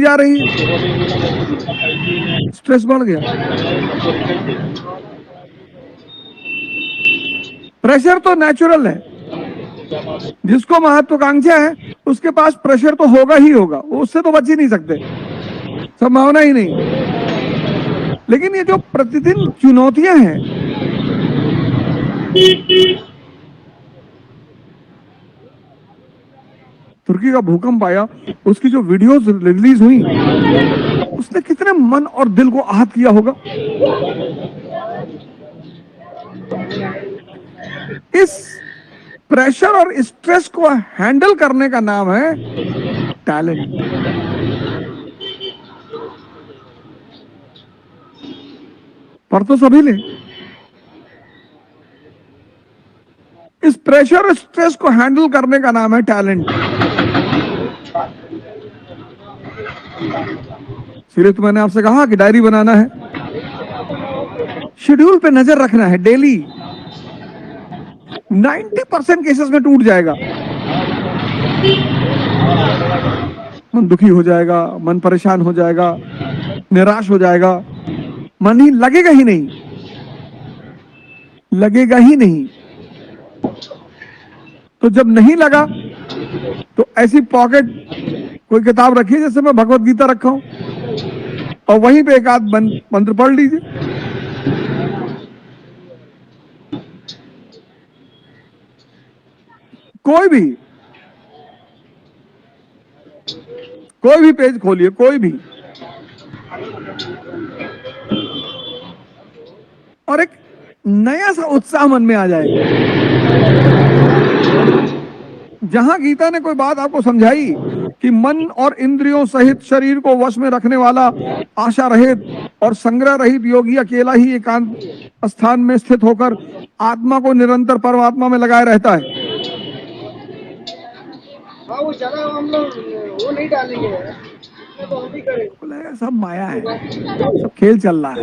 बढ़ती जा रही है, स्ट्रेस बढ़ गया। प्रेशर तो नेचुरल है, जिसको महत्वाकांक्षा है उसके पास प्रेशर तो होगा ही होगा, उससे तो बच ही नहीं सकते, संभावना ही नहीं। लेकिन ये जो प्रतिदिन चुनौतियां हैं, तुर्की का भूकंप आया, उसकी जो वीडियोस रिलीज हुई, उसने कितने मन और दिल को आहत किया होगा। इस प्रेशर और स्ट्रेस को हैंडल करने का नाम है टैलेंट। पर तो सभी ले, इस प्रेशर और स्ट्रेस को हैंडल करने का नाम है टैलेंट। इसलिए तो मैंने आपसे कहा कि डायरी बनाना है, शेड्यूल पे नजर रखना है डेली। 90% केसेस में टूट जाएगा, मन दुखी हो जाएगा, मन परेशान हो जाएगा, निराश हो जाएगा, मन ही लगेगा ही नहीं, लगेगा ही नहीं। तो जब नहीं लगा तो ऐसी पॉकेट कोई किताब रखिए, जैसे मैं भगवत गीता रखा हूं, और वहीं पे एक आध मंत्र पढ़ लीजिए। कोई भी पेज खोलिए, कोई भी, और एक नया सा उत्साह मन में आ जाएगा। जहां गीता ने कोई बात आपको समझाई कि मन और इंद्रियों सहित शरीर को वश में रखने वाला आशा रहित और संग्रह रहित योगी अकेला ही एकांत स्थान में स्थित होकर आत्मा को निरंतर परमात्मा में लगाए रहता है। वो चला, हम लोग वो नहीं डालेंगे, तो हम भी करेंगे। सब माया है, सब खेल चल रहा है।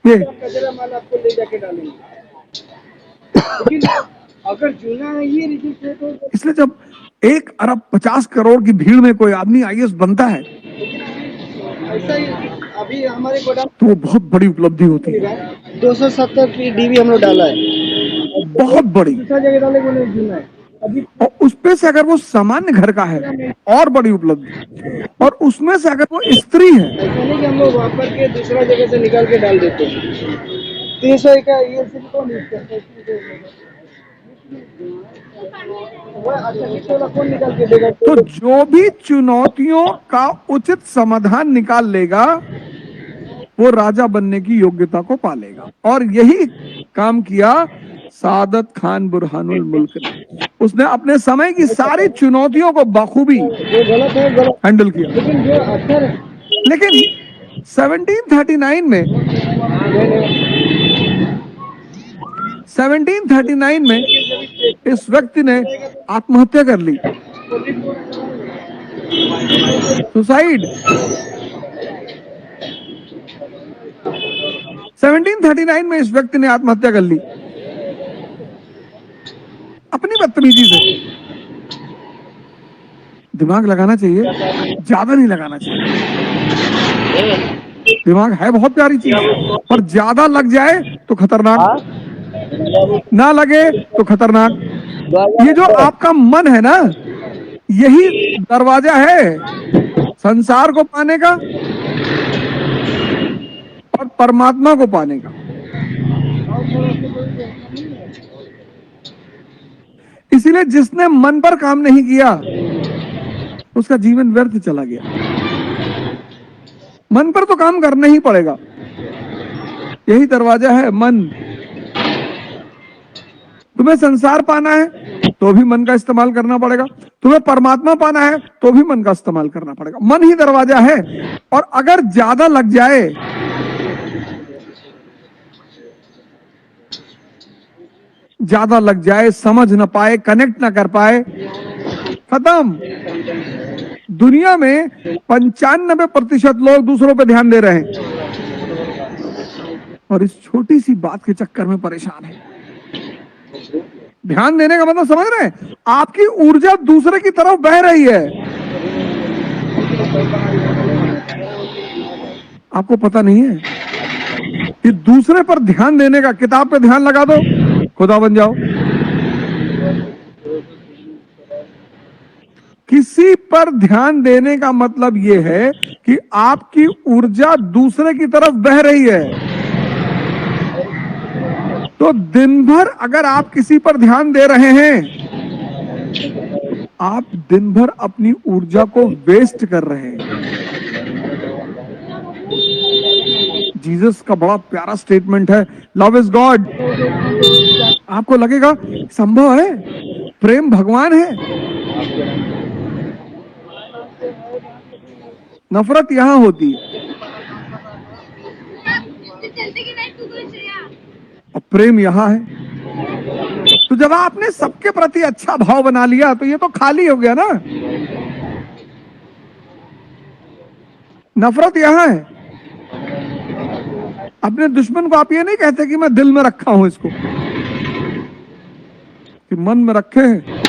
ये माल आपको ले जाके डालेंगे, अगर चुना है ये रिजिस्टर है तो। इसलिए जब 1 अरब 50 करोड़ की भीड़ में कोई आदमी आईएएस बनता है, ऐसा ही अभी हमारे गोदाम, तो वो बहुत बड़ी उपलब्धि होती है। 270 की डीबी हम लोग डाला है, बहुत बड़ी, दूसरा जगह डाले वो नहीं चुना है अभी। और उस पे से अगर वो सामान्य घर का है, और बड़ी उपलब्धि, और उसमें से अगर वो स्त्री है, ऐसा नहीं कि हम लोग वापर के दूसरा जगह से निकाल के डाल देते हैं। 300 का ये सिलिकॉन यूज करते हैं, तो जो भी चुनौतियों का उचित समाधान निकाल लेगा वो राजा बनने की योग्यता को पालेगा। और यही काम किया सादत खान बुरहानुल मुल्क ने। उसने अपने समय की सारी चुनौतियों को बखूबी हैंडल किया। लेकिन 1739 में इस व्यक्ति ने आत्महत्या कर ली, सुसाइड। 1739 में इस व्यक्ति ने आत्महत्या कर ली अपनी बदतमीजी से। दिमाग लगाना चाहिए, ज्यादा नहीं लगाना चाहिए। दिमाग है बहुत प्यारी चीज, पर ज्यादा लग जाए तो खतरनाक, ना लगे तो खतरनाक। ये जो आपका मन है ना, यही दरवाजा है संसार को पाने का और परमात्मा को पाने का। इसीलिए जिसने मन पर काम नहीं किया उसका जीवन व्यर्थ चला गया। मन पर तो काम करना ही पड़ेगा, यही दरवाजा है मन। तुम्हें संसार पाना है तो भी मन का इस्तेमाल करना पड़ेगा, तुम्हें परमात्मा पाना है तो भी मन का इस्तेमाल करना पड़ेगा। मन ही दरवाजा है, और अगर ज्यादा लग जाए, ज्यादा लग जाए, समझ ना पाए, कनेक्ट ना कर पाए, खत्म। दुनिया में 95% लोग दूसरों पे ध्यान दे रहे हैं और इस छोटी सी बात के चक्कर में परेशान है। ध्यान देने का मतलब समझ रहे हैं, आपकी ऊर्जा दूसरे की तरफ बह रही है, आपको पता नहीं है कि दूसरे पर ध्यान देने का, किताब पे ध्यान लगा दो खुदा बन जाओ। किसी पर ध्यान देने का मतलब यह है कि आपकी ऊर्जा दूसरे की तरफ बह रही है। तो दिन भर अगर आप किसी पर ध्यान दे रहे हैं, आप दिन भर अपनी ऊर्जा को वेस्ट कर रहे हैं। जीसस का बड़ा प्यारा स्टेटमेंट है, लव इज गॉड। आपको लगेगा संभव है, प्रेम भगवान है, नफरत यहां होती है और प्रेम यहां है। तो जब आपने सबके प्रति अच्छा भाव बना लिया तो ये तो खाली हो गया ना। नफरत यहां है। अपने दुश्मन को आप ये नहीं कहते कि मैं दिल में रखा हूं इसको, कि मन में रखे हैं।